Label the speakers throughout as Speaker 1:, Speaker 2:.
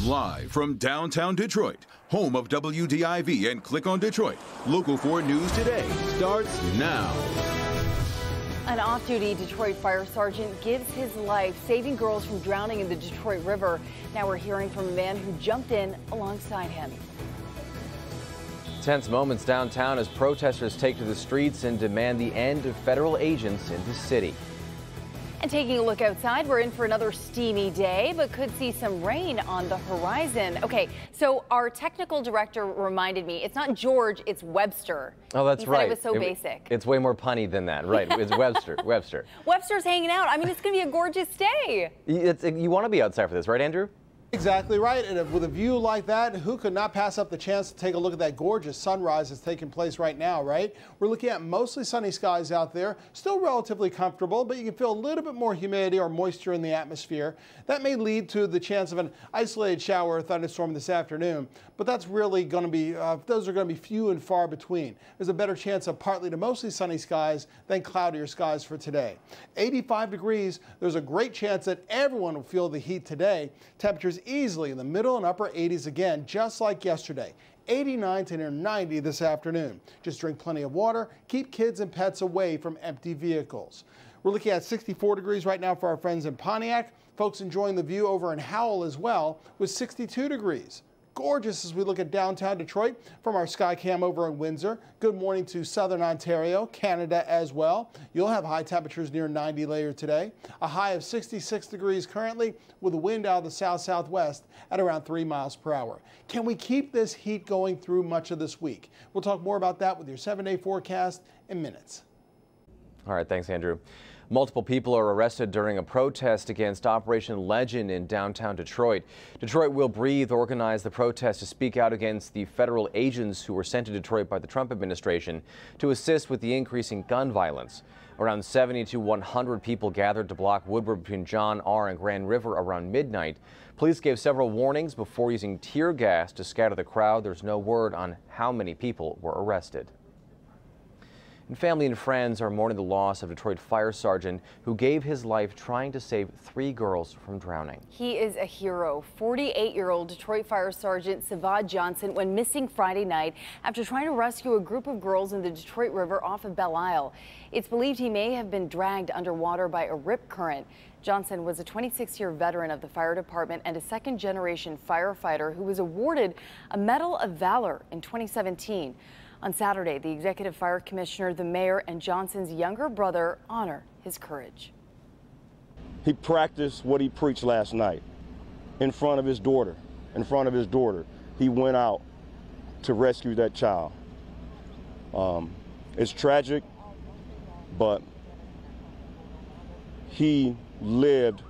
Speaker 1: Live from downtown Detroit, home of WDIV and Click on Detroit, Local 4 News Today starts now.
Speaker 2: An off-duty Detroit fire sergeant gives his life saving girls from drowning in the Detroit River. Now we're hearing from a man who jumped in alongside him.
Speaker 3: Tense moments downtown as protesters take to the streets and demand the end of federal agents in the city.
Speaker 2: And taking a look outside, we're in for another steamy day, but could see some rain on the horizon. Okay, so our technical director reminded me, it's not George, it's Webster.
Speaker 3: Oh, that's right.
Speaker 2: It was so basic.
Speaker 3: It's way more punny than that, right? It's Webster.
Speaker 2: Webster's hanging out. I mean, it's going to be a gorgeous day.
Speaker 3: You want to be outside for this, right, Andrew?
Speaker 4: Exactly right, and with a view like that, who could not pass up the chance to take a look at that gorgeous sunrise that's taking place right now, right? We're looking at mostly sunny skies out there, still relatively comfortable, but you can feel a little bit more humidity or moisture in the atmosphere. That may lead to the chance of an isolated shower or thunderstorm this afternoon, but that's really going to be, those are going to be few and far between. There's a better chance of partly to mostly sunny skies than cloudier skies for today. 85 degrees, there's a great chance that everyone will feel the heat today. Temperatures easily in the middle and upper 80s again, just like yesterday. 89 to near 90 this afternoon. Just drink plenty of water. Keep kids and pets away from empty vehicles. We're looking at 64 degrees right now for our friends in Pontiac. Folks enjoying the view over in Howell as well with 62 degrees. Gorgeous as we look at downtown Detroit from our Skycam over in Windsor. Good morning to southern Ontario, Canada as well. You'll have high temperatures near 90 later today. A high of 66 degrees currently with a wind out of the south-southwest at around 3 miles per hour. Can we keep this heat going through much of this week? We'll talk more about that with your 7-day forecast in minutes.
Speaker 3: All right, thanks, Andrew. Multiple people are arrested during a protest against Operation Legend in downtown Detroit. Detroit Will Breathe organized the protest to speak out against the federal agents who were sent to Detroit by the Trump administration to assist with the increasing gun violence. Around 70 to 100 people gathered to block Woodward between John R. and Grand River around midnight. Police gave several warnings before using tear gas to scatter the crowd. There's no word on how many people were arrested. And family and friends are mourning the loss of Detroit fire sergeant who gave his life trying to save 3 girls from drowning. He
Speaker 2: is a hero. 48-year-old Detroit fire sergeant Savad Johnson went missing Friday night after trying to rescue a group of girls in the Detroit River off of Belle Isle. It's believed he may have been dragged underwater by a rip current. Johnson was a 26-year veteran of the fire department and a second-generation firefighter who was awarded a Medal of Valor in 2017. On Saturday, the executive fire commissioner, the mayor, and Johnson's younger brother honor his courage.
Speaker 5: He practiced what he preached last night in front of his daughter. He went out to rescue that child. It's tragic, but he lived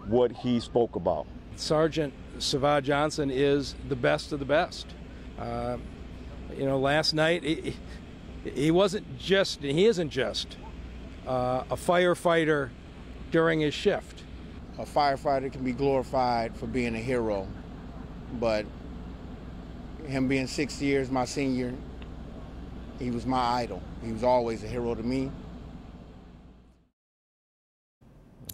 Speaker 5: what he spoke about.
Speaker 6: Sergeant Savad Johnson is the best of the best. You know, last night he isn't just a firefighter during his shift.
Speaker 7: A firefighter can be glorified for being a hero, but him being 6 years my senior, he was my idol. He was always a hero to me.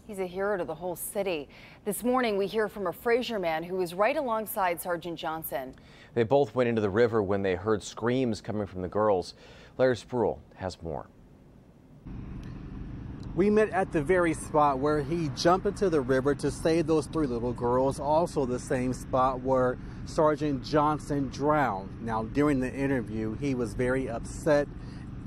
Speaker 2: He's a hero to the whole city. This morning, we hear from a Fraser man who was right alongside Sergeant Johnson.
Speaker 3: They both went into the river when they heard screams coming from the girls. Larry Spruill has more.
Speaker 8: We met at the very spot where he jumped into the river to save those 3 little girls, also the same spot where Sergeant Johnson drowned. Now, during the interview, he was very upset,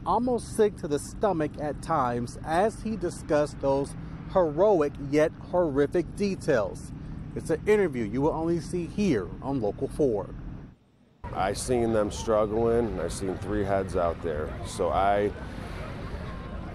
Speaker 8: almost sick to the stomach at times as he discussed those heroic yet horrific details. It's an interview you will only see here on Local 4.
Speaker 5: I seen them struggling. I seen 3 heads out there. So I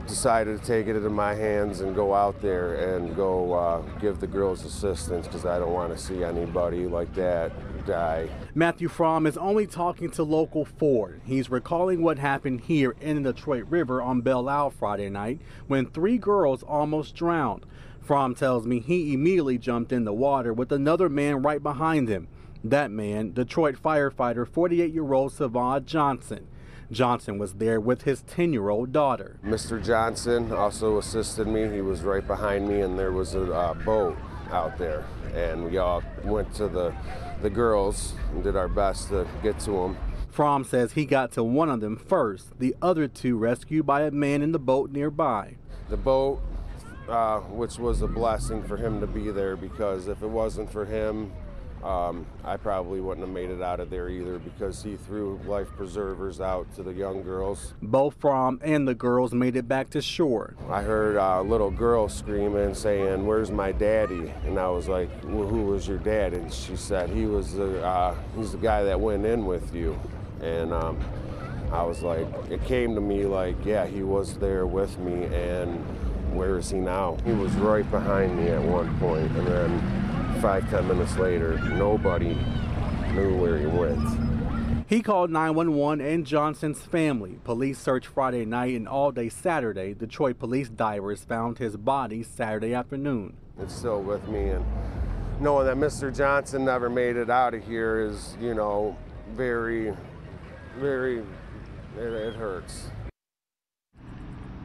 Speaker 5: decided to take it into my hands and go out there and go give the girls assistance because I don't want to see anybody like that die.
Speaker 8: Matthew Fromm is only talking to Local 4. He's recalling what happened here in the Detroit River on Belle Isle Friday night when 3 girls almost drowned. Fromm tells me he immediately jumped in the water with another man right behind him. That man, Detroit firefighter 48-year-old Savad Johnson. Johnson was there with his 10-year-old daughter.
Speaker 5: Mr. Johnson also assisted me. He was right behind me, and there was a boat out there, and we all went to the girls and did our best to get to them.
Speaker 8: Fromm says he got to one of them first, the other two rescued by a man in the boat nearby.
Speaker 5: The boat, which was a blessing for him to be there, because if it wasn't for him, I probably wouldn't have made it out of there either, because he threw life preservers out to the young girls.
Speaker 8: Both Fromm and the girls made it back to shore.
Speaker 5: I heard a little girl screaming, saying, "Where's my daddy?" And I was like, "Well, who was your dad?" And she said, he's the guy that went in with you. And I was like, it came to me like, yeah, he was there with me, and where is he now? He was right behind me at one point, and then 5-10 minutes later, nobody knew where he went.
Speaker 8: He called 911 and Johnson's family. Police searched Friday night and all day Saturday. Detroit police divers found his body Saturday afternoon.
Speaker 5: It's still with me, and knowing that Mr. Johnson never made it out of here is, you know, very, it hurts.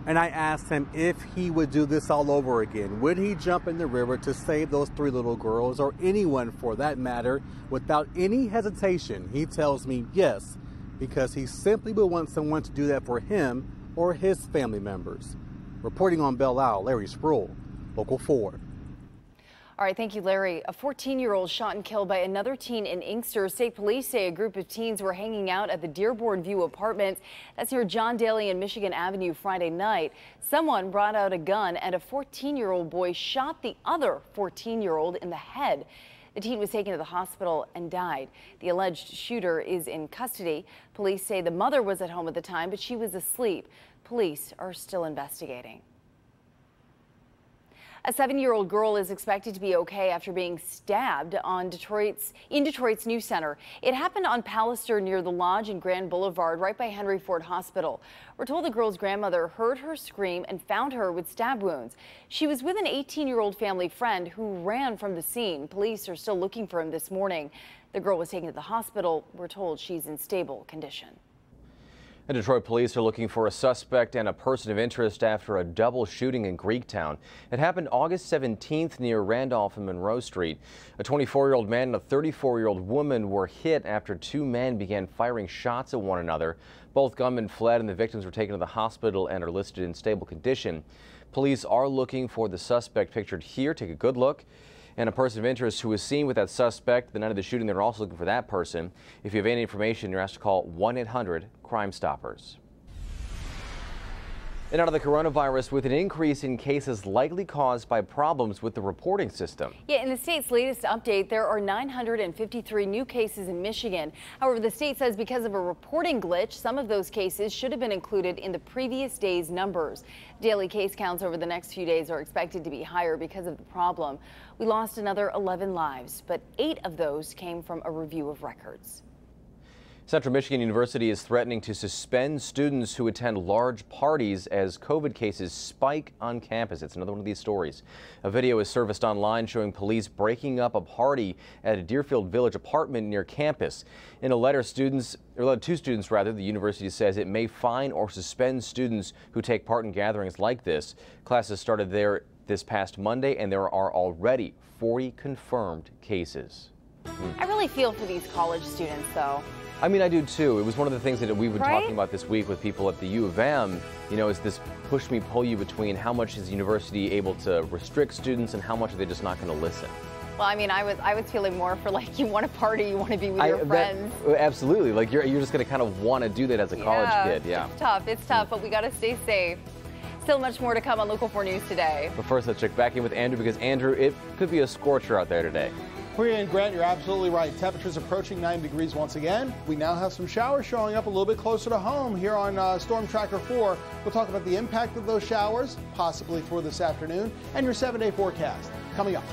Speaker 8: And I asked him if he would do this all over again. Would he jump in the river to save those 3 little girls, or anyone for that matter, without any hesitation? He tells me yes, because he simply would want someone to do that for him or his family members. Reporting on Belle Isle, Larry Sproul, Local 4.
Speaker 2: All right, thank you, Larry. A 14-year-old shot and killed by another teen in Inkster. State police say a group of teens were hanging out at the Dearborn View Apartments. That's near John Daly and Michigan Avenue Friday night. Someone brought out a gun, and a 14-year-old boy shot the other 14-year-old in the head. The teen was taken to the hospital and died. The alleged shooter is in custody. Police say the mother was at home at the time, but she was asleep. Police are still investigating. A 7-year-old girl is expected to be okay after being stabbed in Detroit's News Center. It happened on Pallister near the Lodge and Grand Boulevard, right by Henry Ford Hospital. We're told the girl's grandmother heard her scream and found her with stab wounds. She was with an 18-year-old family friend who ran from the scene. Police are still looking for him this morning. The girl was taken to the hospital. We're told she's in stable condition.
Speaker 3: The Detroit police are looking for a suspect and a person of interest after a double shooting in Greektown. It happened August 17th near Randolph and Monroe Street. A 24-year-old man and a 34-year-old woman were hit after 2 men began firing shots at one another. Both gunmen fled and the victims were taken to the hospital and are listed in stable condition. Police are looking for the suspect pictured here. Take a good look. And a person of interest who was seen with that suspect the night of the shooting. They're also looking for that person. If you have any information, you're asked to call 1-800-CRIME-STOPPERS. And out of the coronavirus, with an increase in cases likely caused by problems with the reporting system.
Speaker 2: Yeah, in the state's latest update, there are 953 new cases in Michigan. However, the state says because of a reporting glitch, some of those cases should have been included in the previous day's numbers. Daily case counts over the next few days are expected to be higher because of the problem. We lost another 11 lives, but 8 of those came from a review of records.
Speaker 3: Central Michigan University is threatening to suspend students who attend large parties as COVID cases spike on campus. It's another one of these stories. A video is surfaced online showing police breaking up a party at a Deerfield Village apartment near campus. In a letter to students, the university says it may fine or suspend students who take part in gatherings like this. Classes started there this past Monday, and there are already 40 confirmed cases.
Speaker 2: I really feel for these college students, though.
Speaker 3: I mean, I do too. It was one of the things that we've been talking about this week with people at the U of M. You know, is this push me, pull you between how much is the university able to restrict students and how much are they just not going to listen?
Speaker 2: Well, I mean, I was feeling more for like you want to party, you want to be with your friends.
Speaker 3: Absolutely. Like you're just going to kind of want to do that as a college kid. Yeah.
Speaker 2: It's tough, but we got to stay safe. Still much more to come on Local 4 News today.
Speaker 3: But first, let's check back in with Andrew because Andrew, it could be a scorcher out there today.
Speaker 4: Priya and Grant, you're absolutely right. Temperatures approaching 9 degrees once again. We now have some showers showing up a little bit closer to home here on Storm Tracker 4. We'll talk about the impact of those showers, possibly for this afternoon, and your 7-day forecast coming up.